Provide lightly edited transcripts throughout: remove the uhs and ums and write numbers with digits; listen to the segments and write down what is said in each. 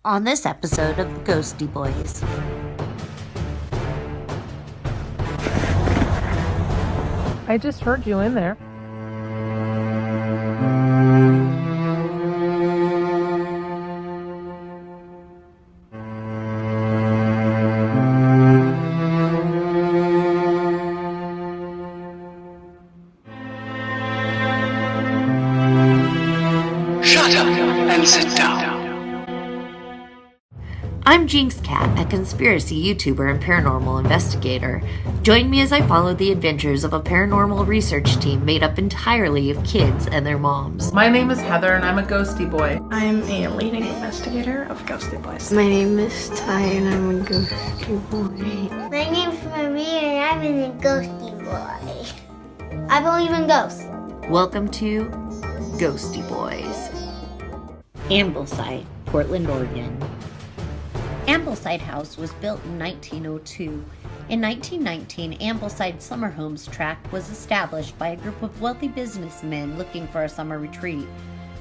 on this episode of the Ghostie Bois. I just heard you in there. Shut up and sit down. I'm Jinx Cat, a conspiracy YouTuber and paranormal investigator. Join me as I follow the adventures of a paranormal research team made up entirely of kids and their moms. My name is Heather and I'm a Ghostie Boy. I'm a leading investigator of Ghostie Bois. My name is Ty and I'm a Ghostie Boy. My name's Maria and I'm a Ghostie Boy. I believe in ghosts. Welcome to Ghostie Bois. Ambleside, Portland, Oregon. Ambleside House was built in 1902. In 1919, Ambleside Summer Homes Tract was established by a group of wealthy businessmen looking for a summer retreat.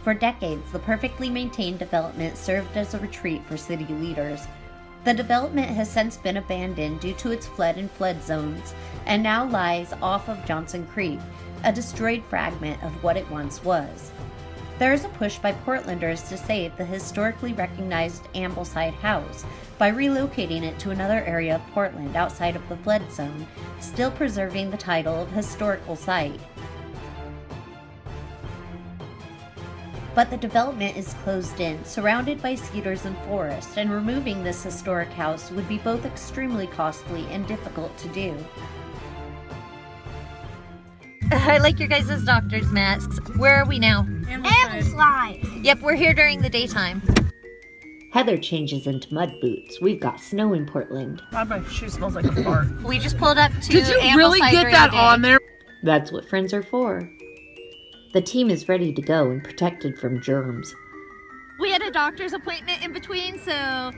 For decades, the perfectly maintained development served as a retreat for city leaders. The development has since been abandoned due to its flood and flood zones, and now lies off of Johnson Creek, a destroyed fragment of what it once was. There is a push by Portlanders to save the historically recognized Ambleside House by relocating it to another area of Portland outside of the flood zone, still preserving the title of historical site. But the development is closed in, surrounded by cedars and forest, and removing this historic house would be both extremely costly and difficult to do. I like your guys' doctor's masks. Where are we now? Ambleside. Yep, we're here during the daytime. Heather changes into mud boots. We've got snow in Portland. God, my shoe smells like a fart. We just pulled up to Did you really Ambleside get during that the day. on there? That's what friends are for. The team is ready to go and protected from germs. We had a doctor's appointment in between, so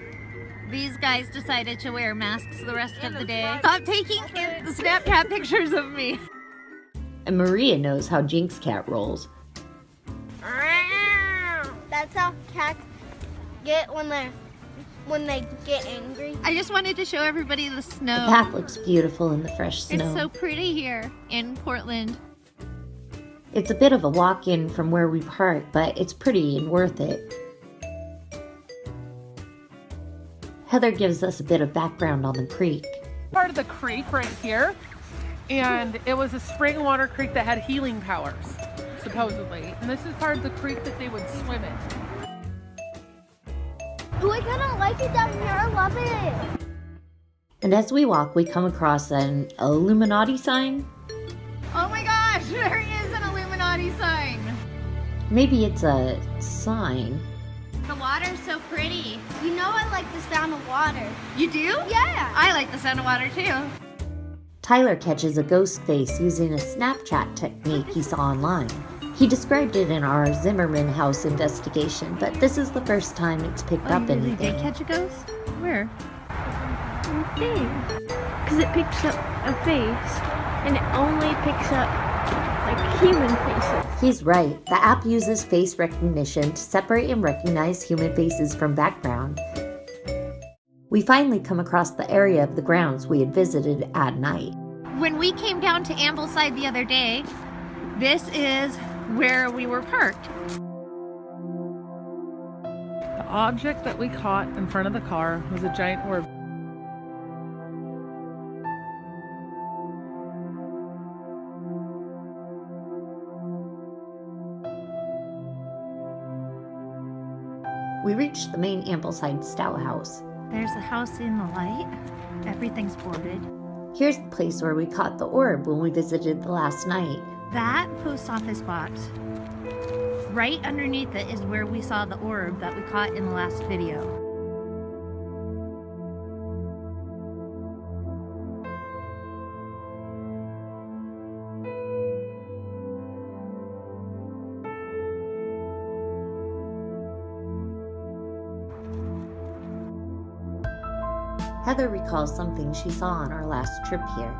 these guys decided to wear masks the rest of the day. Stop taking Snapchat pictures of me. And Maria knows how Jinx Cat rolls. That's how cats get when they get angry. I just wanted to show everybody the The snow. path looks beautiful in the fresh snow. It's so pretty here in Portland. It's a bit of a walk-in from where we park, but it's pretty and worth it. Heather gives us a bit of background on the creek. Part of the creek right here. And it was a spring water creek that had healing powers, supposedly. And this is part of the creek that they would swim in. Ooh, I kind of like it down here. I love it. And as we walk, we come across an Illuminati sign. Oh my gosh, there is an Illuminati sign. Maybe it's a sign. The water's so pretty. You know I like the sound of water. You do? Yeah. I like the sound of water too. Tyler catches a ghost face using a Snapchat technique he saw online. He described it in our Zimmerman House investigation, but this is the first time it's picked up you really anything. did catch a ghost? Where? Because it picks up a face and it only picks up like human faces. He's right. The app uses face recognition to separate and recognize human faces from background. We finally come across the area of the grounds we had visited at night. When we came down to Ambleside the other day, this is where we were parked. The object that we caught in front of the car was a giant orb. We reached the main Ambleside Stout House. There's a house in the light. Everything's boarded. Here's the place where we caught the orb when we visited the last night. That post office box, right underneath it is where we saw the orb that we caught in the last video. Heather recalls something she saw on our last trip here.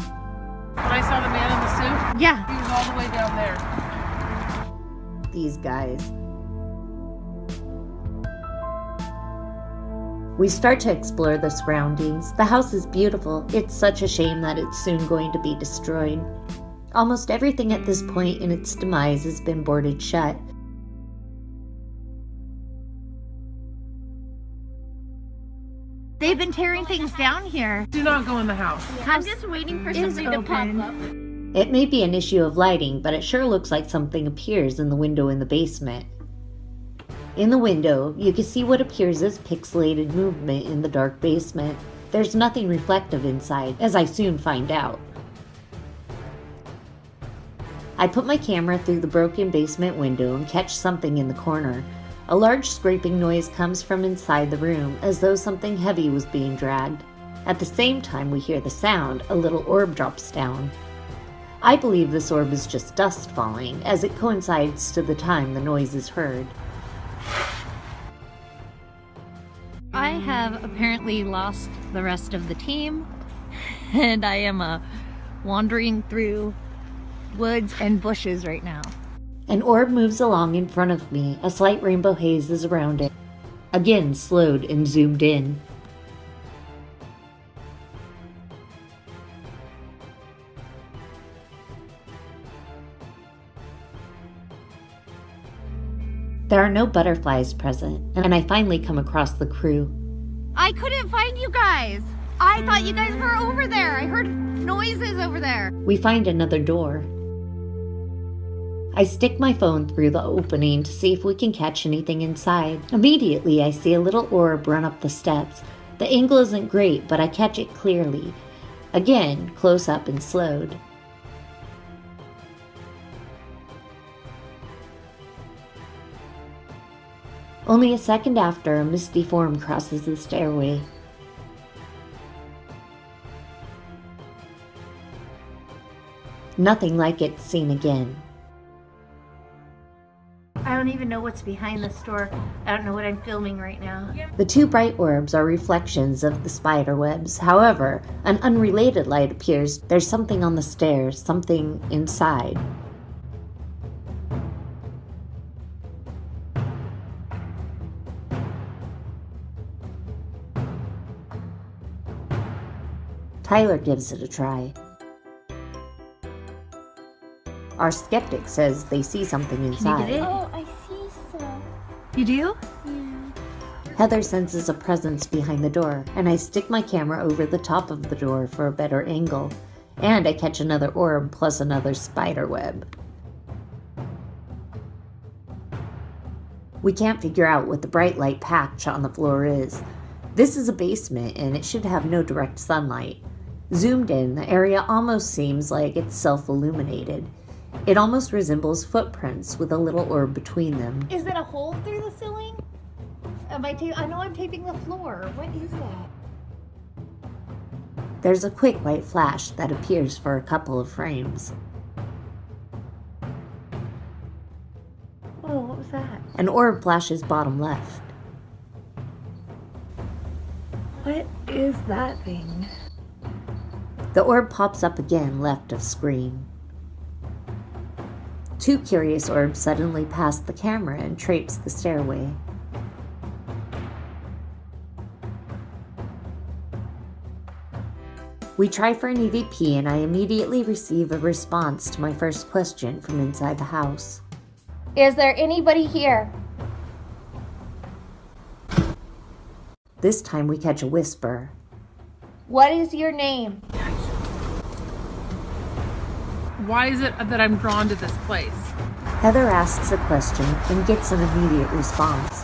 When I saw the man in the suit, Yeah. he was all the way down there. these guys. We start to explore the surroundings. The house is beautiful. It's such a shame that it's soon going to be destroyed. Almost everything at this point in its demise has been boarded shut. They've been tearing things down here. Do not go in the house. I'm just waiting for something to pop up. It may be an issue of lighting, but it sure looks like something appears in the window in the basement. In the window, you can see what appears as pixelated movement in the dark basement. There's nothing reflective inside, as I soon find out. I put my camera through the broken basement window and catch something in the corner. A large scraping noise comes from inside the room, as though something heavy was being dragged. At the same time we hear the sound, a little orb drops down. I believe this orb is just dust falling, as it coincides to the time the noise is heard. I have apparently lost the rest of the team, and I am wandering through woods and bushes right now. An orb moves along in front of me. A slight rainbow haze is around it. Again slowed and zoomed in. There are no butterflies present, and I finally come across the crew. I couldn't find you guys. I thought you guys were over there. I heard noises over there. We find another door. I stick my phone through the opening to see if we can catch anything inside. Immediately, I see a little orb run up the steps. The angle isn't great, but I catch it clearly. Again, close up and slowed. Only a second after, a misty form crosses the stairway. Nothing like it seen again. I don't even know what's behind this door. I don't know what I'm filming right now. The two bright orbs are reflections of the spider webs. However, an unrelated light appears. There's something on the stairs, something inside. Tyler gives it a try. Our skeptic says they see something inside. Oh, I see so. You do? Heather senses a presence behind the door, and I stick my camera over the top of the door for a better angle. And I catch another orb plus another spider web. We can't figure out what the bright light patch on the floor is. This is a basement, and it should have no direct sunlight. Zoomed in, the area almost seems like it's self-illuminated. It almost resembles footprints with a little orb between them. Is it a hole through the ceiling? I know I'm taping the floor. What is that? There's a quick white flash that appears for a couple of frames. Oh, what was that? An orb flashes bottom left. What is that thing? The orb pops up again left of screen. Two curious orbs suddenly pass the camera and traipse the stairway. We try for an EVP, and I immediately receive a response to my first question from inside the house. Is there anybody here? This time we catch a whisper. What is your name? Why is it that I'm drawn to this place? Heather asks a question and gets an immediate response.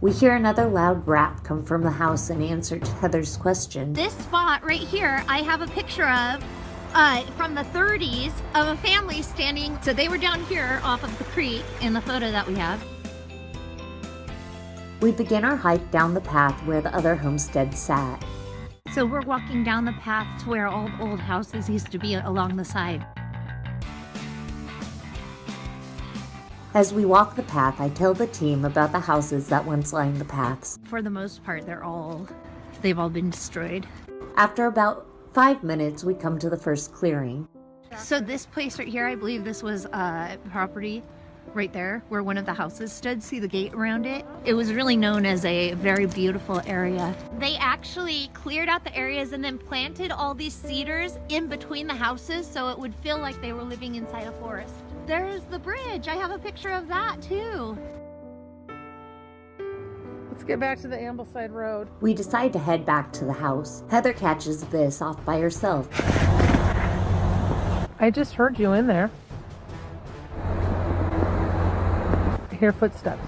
We hear another loud rap come from the house in answer to Heather's question. This spot right here, I have a picture of from the 30s of a family standing. So they were down here off of the creek in the photo that we have. We begin our hike down the path where the other homestead sat. So we're walking down the path to where all the old houses used to be along the side. As we walk the path, I tell the team about the houses that once lined the paths. For the most part, they've all been destroyed. After about 5 minutes, we come to the first clearing. So this place right here, I believe this was property right there where one of the houses stood. See the gate around it? It was really known as a very beautiful area. They actually cleared out the areas and then planted all these cedars in between the houses so it would feel like they were living inside a forest. There's the bridge. I have a picture of that too. Let's get back to the Ambleside Road. We decide to head back to the house. Heather catches this off by herself. I just heard you in there. I hear footsteps.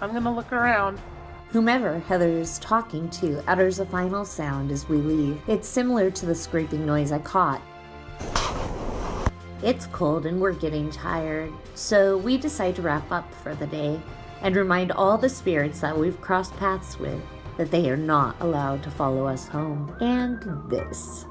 I'm gonna look around. Whomever Heather is talking to utters a final sound as we leave. It's similar to the scraping noise I caught. It's cold and we're getting tired, so we decide to wrap up for the day and remind all the spirits that we've crossed paths with that they are not allowed to follow us home. And this.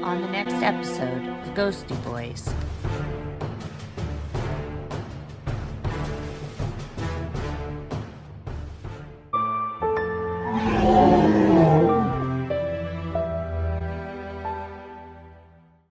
On the next episode of Ghostie Bois.